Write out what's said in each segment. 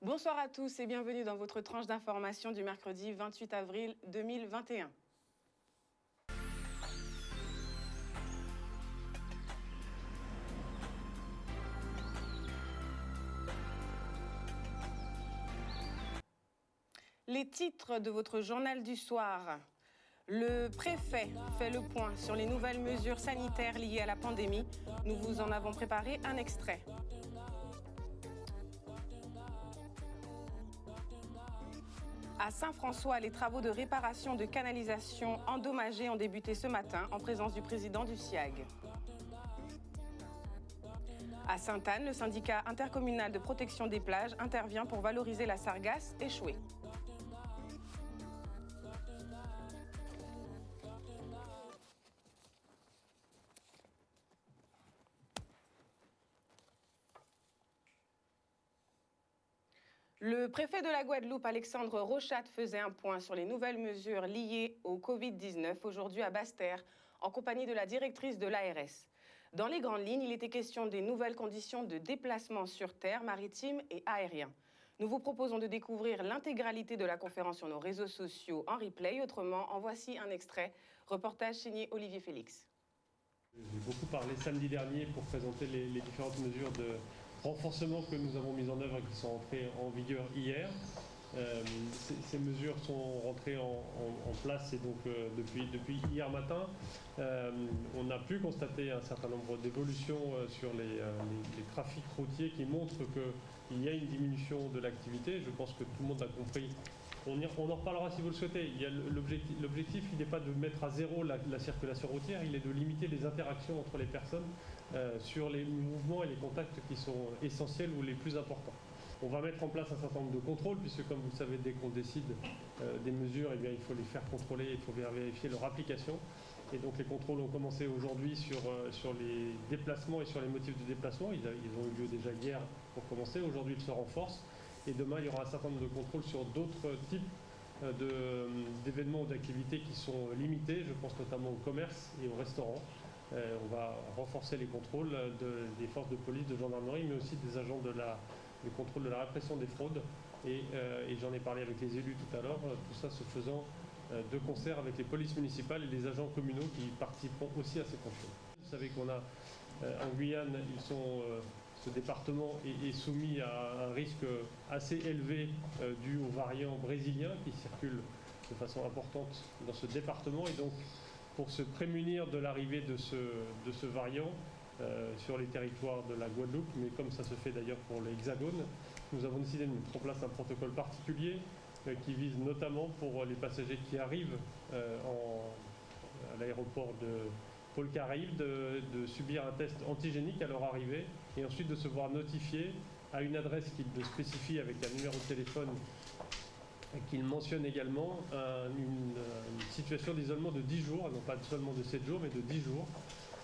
Bonsoir à tous et bienvenue dans votre tranche d'information du mercredi 28 avril 2021. Les titres de votre journal du soir. Le préfet fait le point sur les nouvelles mesures sanitaires liées à la pandémie. Nous vous en avons préparé un extrait. À Saint-François, les travaux de réparation de canalisations endommagées ont débuté ce matin en présence du président du SIAG. À Sainte-Anne, le syndicat intercommunal de protection des plages intervient pour valoriser la sargasse échouée. Le préfet de la Guadeloupe, Alexandre Rochat, faisait un point sur les nouvelles mesures liées au Covid-19 aujourd'hui à Basse-Terre, en compagnie de la directrice de l'ARS. Dans les grandes lignes, il était question des nouvelles conditions de déplacement sur terre, maritime et aérien. Nous vous proposons de découvrir l'intégralité de la conférence sur nos réseaux sociaux en replay. Autrement, en voici un extrait. Reportage signé Olivier Félix. J'ai beaucoup parlé samedi dernier pour présenter les différentes mesures de renforcement que nous avons mises en œuvre et qui sont entrées en vigueur hier. Ces mesures sont rentrées en place et donc depuis hier matin, on a pu constater un certain nombre d'évolutions sur les trafics routiers qui montrent qu'il y a une diminution de l'activité. Je pense que tout le monde a compris. On en reparlera si vous le souhaitez. L'objectif, il n'est pas de mettre à zéro la circulation routière, il est de limiter les interactions entre les personnes sur les mouvements et les contacts qui sont essentiels ou les plus importants. On va mettre en place un certain nombre de contrôles, puisque comme vous le savez, dès qu'on décide des mesures, eh bien, il faut les faire contrôler, il faut vérifier leur application. Et donc les contrôles ont commencé aujourd'hui sur les déplacements et sur les motifs de déplacement. Ils ont eu lieu déjà hier pour commencer. Aujourd'hui, ils se renforcent. Et demain, il y aura un certain nombre de contrôles sur d'autres types d'événements ou d'activités qui sont limités. Je pense notamment au commerce et aux restaurants. On va renforcer les contrôles des forces de police, de gendarmerie, mais aussi des agents du contrôle de la répression des fraudes. Et j'en ai parlé avec les élus tout à l'heure, tout ça se faisant de concert avec les polices municipales et les agents communaux qui participeront aussi à ces contrôles. Vous savez qu'on a en Guyane, ce département est soumis à un risque assez élevé dû aux variants brésiliens qui circulent de façon importante dans ce département. Et donc, pour se prémunir de l'arrivée de ce variant sur les territoires de la Guadeloupe, mais comme ça se fait d'ailleurs pour l'Hexagone, nous avons décidé de mettre en place un protocole particulier qui vise notamment pour les passagers qui arrivent à l'aéroport de Paul Caraïbes de subir un test antigénique à leur arrivée et ensuite de se voir notifier à une adresse qu'ils spécifient avec un numéro de téléphone qu'il mentionne également une situation d'isolement de 10 jours, non pas seulement de 7 jours, mais de 10 jours.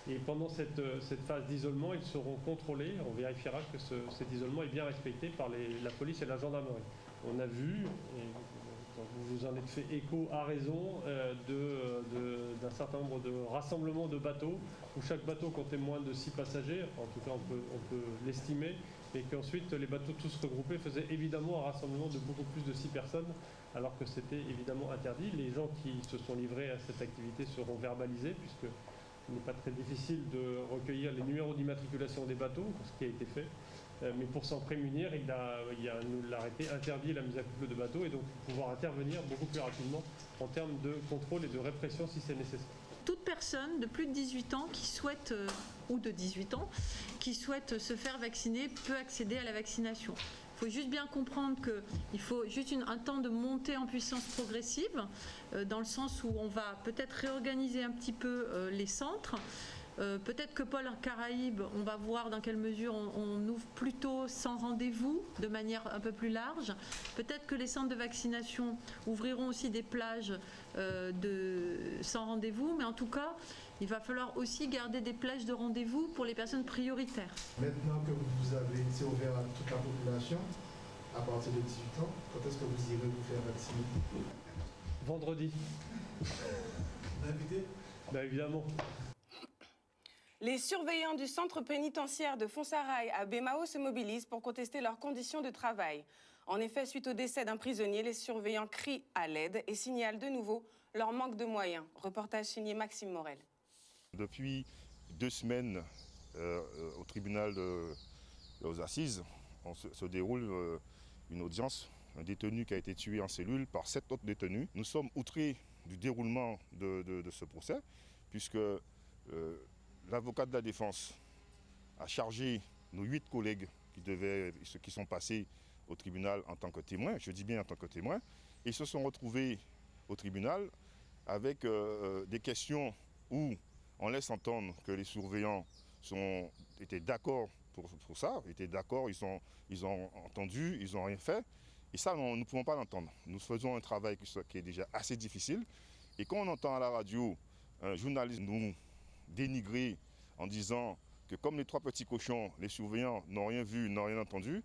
Et pendant cette phase d'isolement, ils seront contrôlés, on vérifiera que cet isolement est bien respecté par la police et la gendarmerie. On a vu, et vous vous en êtes fait écho à raison, d'un certain nombre de rassemblements de bateaux, où chaque bateau comptait moins de 6 passagers, en tout cas on peut l'estimer, et qu'ensuite les bateaux tous regroupés faisaient évidemment un rassemblement de beaucoup plus de 6 personnes, alors que c'était évidemment interdit. Les gens qui se sont livrés à cette activité seront verbalisés, puisque il n'est pas très difficile de recueillir les numéros d'immatriculation des bateaux, ce qui a été fait. Mais pour s'en prémunir, l'arrêté interdit la mise à couple de bateaux et donc pouvoir intervenir beaucoup plus rapidement en termes de contrôle et de répression si c'est nécessaire. Toute personne de plus de 18 ans qui souhaite, ou de 18 ans, qui souhaite se faire vacciner peut accéder à la vaccination. Il faut juste bien comprendre qu'il faut juste un temps de montée en puissance progressive, dans le sens où on va peut-être réorganiser un petit peu les centres. Peut-être que Paul Caraïbes, on va voir dans quelle mesure on ouvre plutôt sans rendez-vous, de manière un peu plus large. Peut-être que les centres de vaccination ouvriront aussi des plages sans rendez-vous, mais en tout cas, il va falloir aussi garder des plages de rendez-vous pour les personnes prioritaires. Maintenant que vous avez été ouvert à toute la population, à partir de 18 ans, quand est-ce que vous irez vous faire vacciner? Vendredi. Vous invitez? Bien évidemment. Les surveillants du centre pénitentiaire de Fonsarail à Bémao se mobilisent pour contester leurs conditions de travail. En effet, suite au décès d'un prisonnier, les surveillants crient à l'aide et signalent de nouveau leur manque de moyens. Reportage signé Maxime Morel. Depuis 2 semaines, au tribunal aux assises, se déroule une audience. Un détenu qui a été tué en cellule par 7 autres détenus. Nous sommes outrés du déroulement de ce procès, puisque l'avocat de la défense a chargé nos 8 collègues qui sont passés au tribunal en tant que témoins, je dis bien en tant que témoins, et se sont retrouvés au tribunal avec des questions où on laisse entendre que les surveillants étaient d'accord pour ça, étaient d'accord, ils ont entendu, ils n'ont rien fait. Et ça, nous ne pouvons pas l'entendre. Nous faisons un travail qui est déjà assez difficile. Et quand on entend à la radio un journaliste nous dénigrer en disant que comme les 3 petits cochons, les surveillants n'ont rien vu, n'ont rien entendu,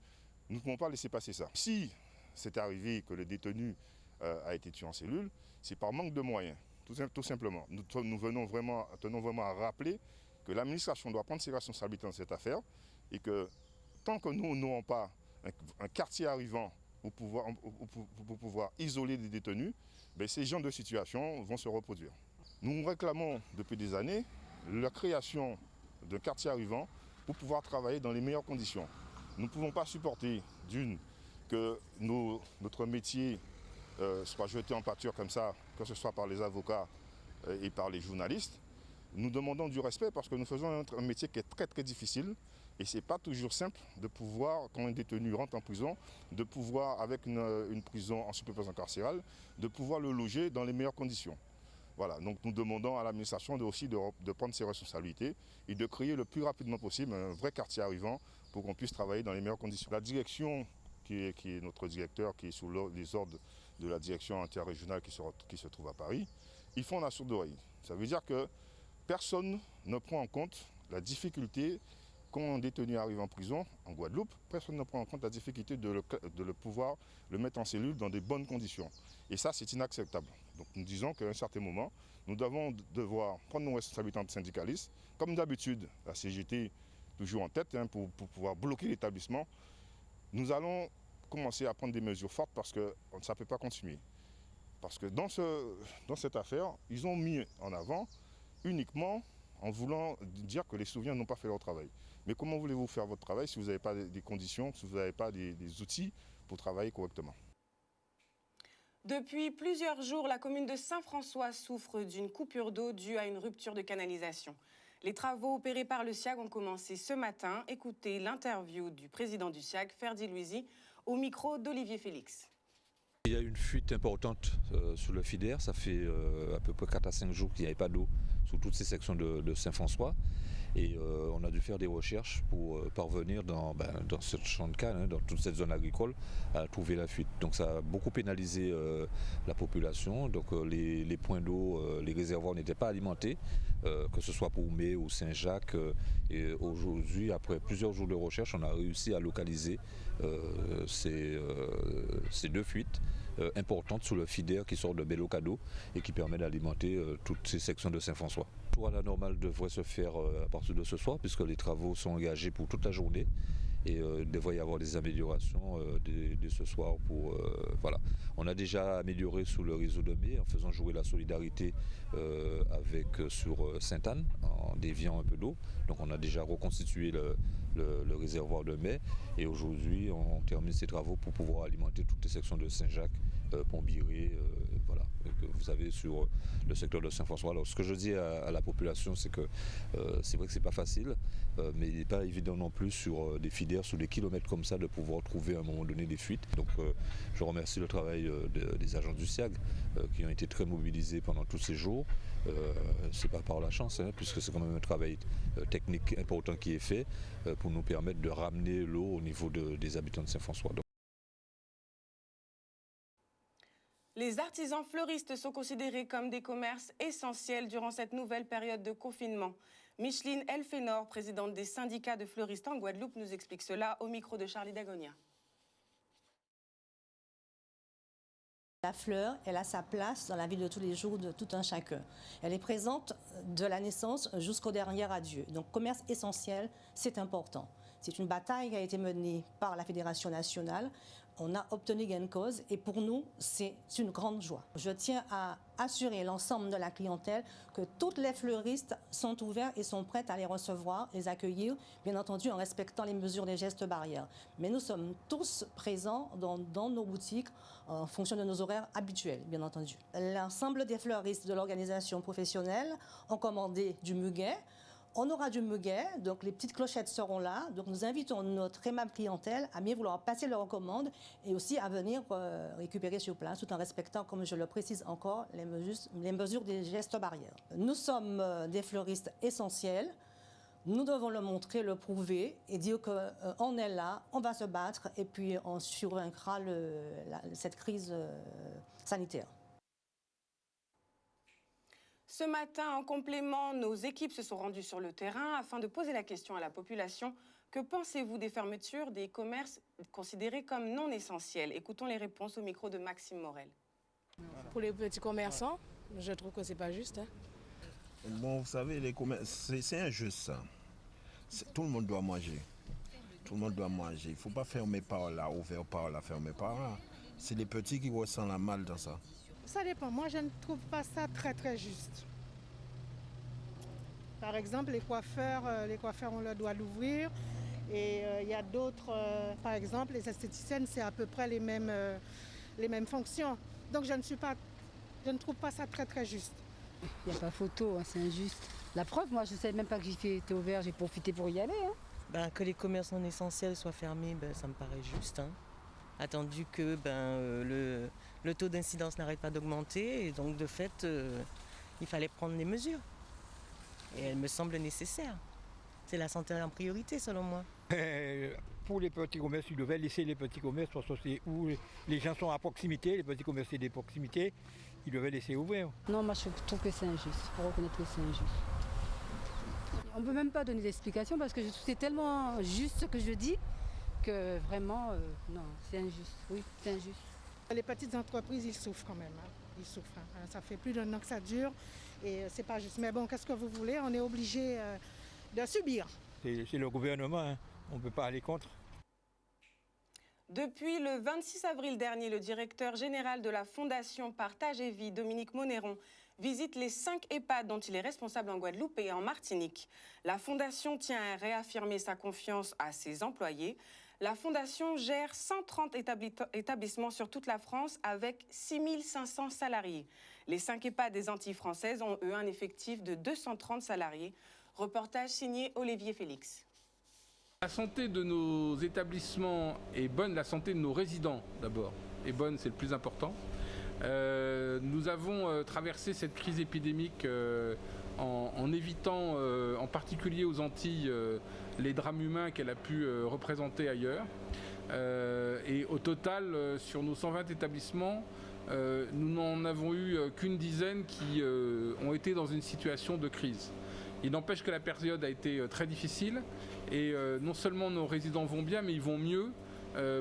nous ne pouvons pas laisser passer ça. Si c'est arrivé que le détenu a été tué en cellule, c'est par manque de moyens, tout simplement. Nous tenons vraiment à rappeler que l'administration doit prendre ses responsabilités dans cette affaire et que tant que nous n'aurons pas un quartier arrivant pour pouvoir isoler des détenus, ces genres de situations vont se reproduire. Nous réclamons depuis des années la création d'un quartier arrivant pour pouvoir travailler dans les meilleures conditions. Nous ne pouvons pas supporter, que notre métier soit jeté en pâture comme ça, que ce soit par les avocats et par les journalistes. Nous demandons du respect parce que nous faisons un métier qui est très très difficile. Et ce n'est pas toujours simple de pouvoir, quand un détenu rentre en prison, de pouvoir, avec une prison en supervision carcérale, de pouvoir le loger dans les meilleures conditions. Voilà, donc nous demandons à l'administration aussi de prendre ses responsabilités et de créer le plus rapidement possible un vrai quartier arrivant pour qu'on puisse travailler dans les meilleures conditions. La direction, qui est notre directeur, qui est sous les ordres de la direction interrégionale qui se trouve à Paris, ils font la sourde oreille. Ça veut dire que personne ne prend en compte la difficulté. Quand un détenu arrive en prison, en Guadeloupe, personne ne prend en compte la difficulté de le pouvoir le mettre en cellule dans des bonnes conditions. Et ça, c'est inacceptable. Donc nous disons qu'à un certain moment, nous devoir prendre nos responsabilités en tant que syndicalistes. Comme d'habitude, la CGT toujours en tête pour pouvoir bloquer l'établissement. Nous allons commencer à prendre des mesures fortes parce que ça ne peut pas continuer. Parce que dans cette affaire, ils ont mis en avant uniquement en voulant dire que les surveillants n'ont pas fait leur travail. Mais comment voulez-vous faire votre travail si vous n'avez pas des conditions, si vous n'avez pas des outils pour travailler correctement? Depuis plusieurs jours, la commune de Saint-François souffre d'une coupure d'eau due à une rupture de canalisation. Les travaux opérés par le SIAG ont commencé ce matin. Écoutez l'interview du président du SIAG, Ferdi Louisi, au micro d'Olivier Félix. Il y a une fuite importante sur le FIDER. Ça fait à peu près 4 à 5 jours qu'il n'y avait pas d'eau sur toutes ces sections de Saint-François. Et on a dû faire des recherches pour parvenir dans ce champ de canne, dans toute cette zone agricole, à trouver la fuite. Donc ça a beaucoup pénalisé la population. Donc les points d'eau, les réservoirs n'étaient pas alimentés, que ce soit pour Mai ou Saint-Jacques. Et aujourd'hui, après plusieurs jours de recherche, on a réussi à localiser ces 2 fuites importantes sous le FIDER qui sort de Bellocado et qui permet d'alimenter toutes ces sections de Saint-François. Le tour à la normale devrait se faire à partir de ce soir puisque les travaux sont engagés pour toute la journée et il devrait y avoir des améliorations dès ce soir. Voilà. On a déjà amélioré sous le réseau de Mai en faisant jouer la solidarité sur Sainte-Anne en déviant un peu d'eau. Donc on a déjà reconstitué le réservoir de Mai et aujourd'hui on termine ces travaux pour pouvoir alimenter toutes les sections de Saint-Jacques, Pont-Biré, voilà, que vous avez sur le secteur de Saint-François. Alors ce que je dis à la population, c'est que c'est vrai que c'est pas facile, mais il n'est pas évident non plus sur des FIDER, sur des kilomètres comme ça, de pouvoir trouver à un moment donné des fuites. Donc je remercie le travail des agents du SIAG qui ont été très mobilisés pendant tous ces jours. C'est pas par la chance, puisque c'est quand même un travail technique important qui est fait pour nous permettre de ramener l'eau au niveau des habitants de Saint-François. Les artisans fleuristes sont considérés comme des commerces essentiels durant cette nouvelle période de confinement. Micheline Elfenor, présidente des syndicats de fleuristes en Guadeloupe, nous explique cela au micro de Charlie Dagonia. La fleur, elle a sa place dans la vie de tous les jours de tout un chacun. Elle est présente de la naissance jusqu'au dernier adieu. Donc, commerce essentiel, c'est important. C'est une bataille qui a été menée par la Fédération nationale on a obtenu gain de cause et pour nous, c'est une grande joie. Je tiens à assurer l'ensemble de la clientèle que toutes les fleuristes sont ouvertes et sont prêtes à les recevoir, les accueillir, bien entendu en respectant les mesures des gestes barrières. Mais nous sommes tous présents dans nos boutiques en fonction de nos horaires habituels, bien entendu. L'ensemble des fleuristes de l'organisation professionnelle ont commandé du muguet. On aura du muguet, donc les petites clochettes seront là. Donc nous invitons notre aimable clientèle à bien vouloir passer leur commande et aussi à venir récupérer sur place tout en respectant, comme je le précise encore, les mesures des gestes barrières. Nous sommes des fleuristes essentiels. Nous devons le montrer, le prouver et dire qu'on est là, on va se battre et puis on survaincra cette crise sanitaire. Ce matin, en complément, nos équipes se sont rendues sur le terrain afin de poser la question à la population. Que pensez-vous des fermetures des commerces considérés comme non essentiels? Écoutons les réponses au micro de Maxime Morel. Pour les petits commerçants, je trouve que c'est pas juste. Bon, vous savez, les commerces, c'est injuste ça. Tout le monde doit manger. Tout le monde doit manger. Il ne faut pas fermer par là, ouvrir par là, fermer par là. C'est les petits qui ressentent la mal dans ça. Ça dépend. Moi, je ne trouve pas ça très juste. Par exemple, les coiffeurs ont le droit d'ouvrir. Et il y a d'autres, par exemple, les esthéticiennes, c'est à peu près les mêmes fonctions. Donc, je ne trouve pas ça très juste. Il n'y a pas photo, hein, c'est injuste. La preuve, moi, je ne savais même pas que j'étais ouvert, j'ai profité pour y aller. Hein. Que les commerces non essentiels soient fermés, ça me paraît juste. Hein. Attendu que le taux d'incidence n'arrête pas d'augmenter et donc de fait il fallait prendre des mesures et elles me semblent nécessaires. C'est la santé en priorité selon moi. Pour les petits commerces, ils devaient laisser les petits commerces parce que c'est où les gens sont à proximité, les petits commerces des proximités, ils devaient laisser ouvrir. Non, moi je trouve que c'est injuste, il faut reconnaître que c'est injuste. On ne peut même pas donner d'explication parce que je trouve que c'est tellement juste ce que je dis que vraiment, non, c'est injuste. Oui, c'est injuste. Les petites entreprises, ils souffrent quand même. Hein. Ils souffrent. Hein. Ça fait plus d'un an que ça dure et c'est pas juste. Mais bon, qu'est-ce que vous voulez? On est obligé de subir. C'est le gouvernement, hein. On ne peut pas aller contre. Depuis le 26 avril dernier, le directeur général de la Fondation Partage et Vie, Dominique Monéron, visite les 5 EHPAD dont il est responsable en Guadeloupe et en Martinique. La Fondation tient à réaffirmer sa confiance à ses employés. La Fondation gère 130 établissements sur toute la France avec 6500 salariés. Les 5 EHPAD des Antilles françaises ont, eux, un effectif de 230 salariés. Reportage signé Olivier Félix. La santé de nos établissements est bonne, la santé de nos résidents d'abord est bonne, c'est le plus important. Nous avons traversé cette crise épidémique en évitant, en particulier aux Antilles, les drames humains qu'elle a pu représenter ailleurs. Et au total, sur nos 120 établissements, nous n'en avons eu qu'une dizaine qui ont été dans une situation de crise. Il n'empêche que la période a été très difficile et non seulement nos résidents vont bien, mais ils vont mieux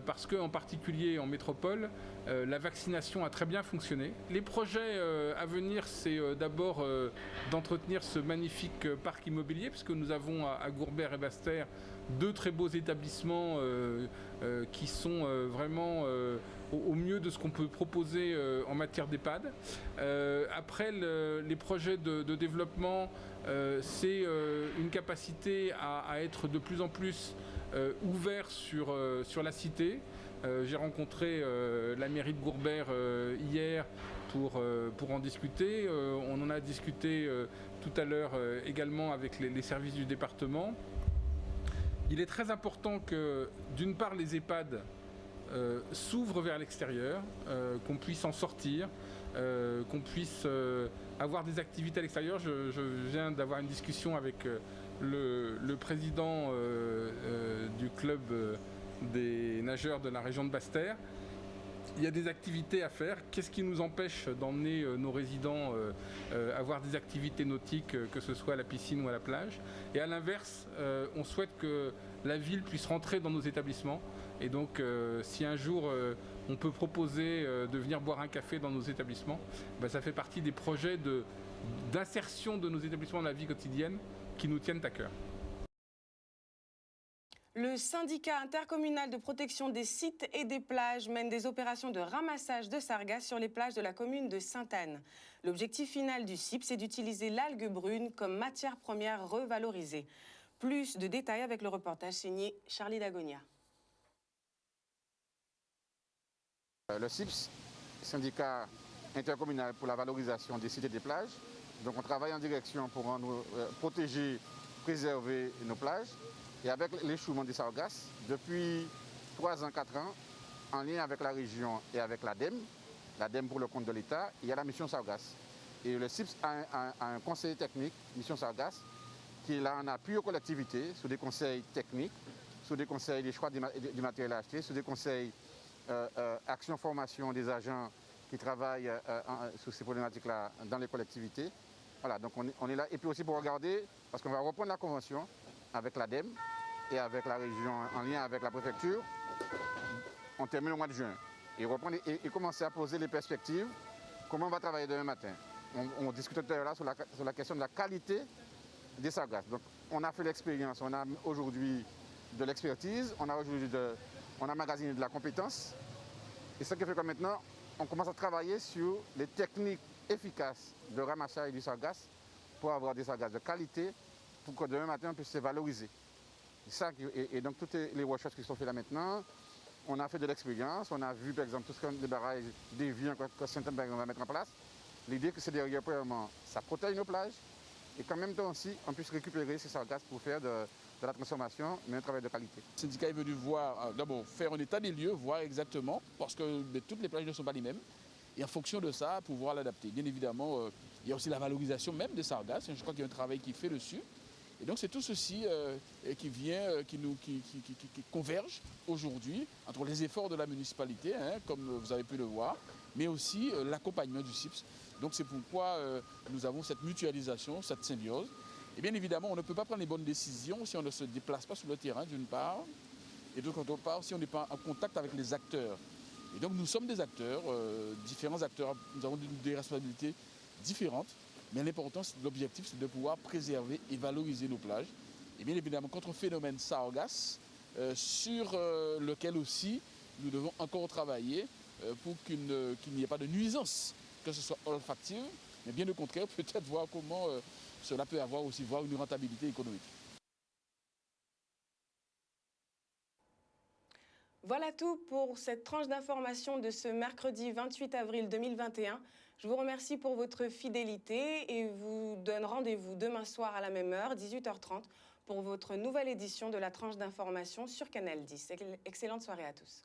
parce qu'en particulier en métropole, la vaccination a très bien fonctionné. Les projets à venir, c'est d'abord d'entretenir ce magnifique parc immobilier, puisque nous avons à Gourbert et Basse-Terre 2 très beaux établissements qui sont vraiment au mieux de ce qu'on peut proposer en matière d'EHPAD. Après, les projets de développement, c'est une capacité à être de plus en plus ouvert sur la cité. J'ai rencontré la mairie de Gourbert hier pour en discuter. On en a discuté tout à l'heure également avec les services du département. Il est très important que, d'une part, les EHPAD s'ouvrent vers l'extérieur, qu'on puisse en sortir, qu'on puisse avoir des activités à l'extérieur. Je viens d'avoir une discussion avec le président du club des nageurs de la région de Basse-Terre. Il y a des activités à faire. Qu'est-ce qui nous empêche d'emmener nos résidents avoir des activités nautiques, que ce soit à la piscine ou à la plage? Et à l'inverse, on souhaite que la ville puisse rentrer dans nos établissements. Et donc, si un jour on peut proposer de venir boire un café dans nos établissements, ça fait partie des projets d'insertion de nos établissements dans la vie quotidienne qui nous tiennent à cœur. Le syndicat intercommunal de protection des sites et des plages mène des opérations de ramassage de sargasses sur les plages de la commune de Sainte-Anne. L'objectif final du CIP, c'est d'utiliser l'algue brune comme matière première revalorisée. Plus de détails avec le reportage signé Charlie Dagonia. Le CIPS, syndicat intercommunal pour la valorisation des sites et des plages. Donc on travaille en direction pour protéger, préserver nos plages. Et avec l'échouement des sargasses, depuis 3 ans, 4 ans, en lien avec la région et avec l'ADEME pour le compte de l'État, il y a la mission sargasses. Et le CIPS a un conseiller technique, mission sargasses, qui est là en appui aux collectivités, sur des conseils techniques, sur des conseils des choix du matériel à acheter, sur des conseils action-formation des agents qui travaillent sur ces problématiques-là dans les collectivités. Voilà, donc on est là. Et puis aussi pour regarder, parce qu'on va reprendre la convention avec l'ADEME et avec la région, en lien avec la préfecture, on termine au mois de juin. Et commencer à poser les perspectives, comment on va travailler demain matin. On discute tout à l'heure sur la question de la qualité des sargasses. Donc on a fait l'expérience, on a aujourd'hui de l'expertise, on a magasiné de la compétence. Et ce qui fait que maintenant, on commence à travailler sur les techniques efficaces de ramassage du sargasse pour avoir des sargasses de qualité, pour que demain matin, on puisse se valoriser. Et donc, toutes les recherches qui sont faites là maintenant, on a fait de l'expérience, on a vu par exemple tout ce que les barrages déviants que Saint-Anne va mettre en place. L'idée que c'est derrière, premièrement, ça protège nos plages et qu'en même temps aussi, on puisse récupérer ces sargasses pour faire de la transformation, mais un travail de qualité. Le syndicat est venu voir, d'abord faire un état des lieux, voir exactement, parce que toutes les plages ne sont pas les mêmes. Et en fonction de ça, pouvoir l'adapter. Bien évidemment, il y a aussi la valorisation même des sargasses. Je crois qu'il y a un travail qui est fait dessus. Et donc c'est tout ceci qui converge aujourd'hui entre les efforts de la municipalité, comme vous avez pu le voir, mais aussi l'accompagnement du CIPS. Donc c'est pourquoi nous avons cette mutualisation, cette symbiose. Et bien évidemment, on ne peut pas prendre les bonnes décisions si on ne se déplace pas sur le terrain d'une part, et d'autre part si on n'est pas en contact avec les acteurs. Et donc nous sommes des acteurs, différents acteurs, nous avons des responsabilités différentes. Mais l'important, l'objectif, c'est de pouvoir préserver et valoriser nos plages. Et bien évidemment, contre un phénomène sargasse, sur lequel aussi nous devons encore travailler pour qu'il n'y ait pas de nuisance, que ce soit olfactive, mais bien au contraire, peut-être voir comment cela peut avoir aussi une rentabilité économique. Voilà tout pour cette tranche d'information de ce mercredi 28 avril 2021. Je vous remercie pour votre fidélité et vous donne rendez-vous demain soir à la même heure, 18h30, pour votre nouvelle édition de la tranche d'information sur Canal 10. Excellente soirée à tous.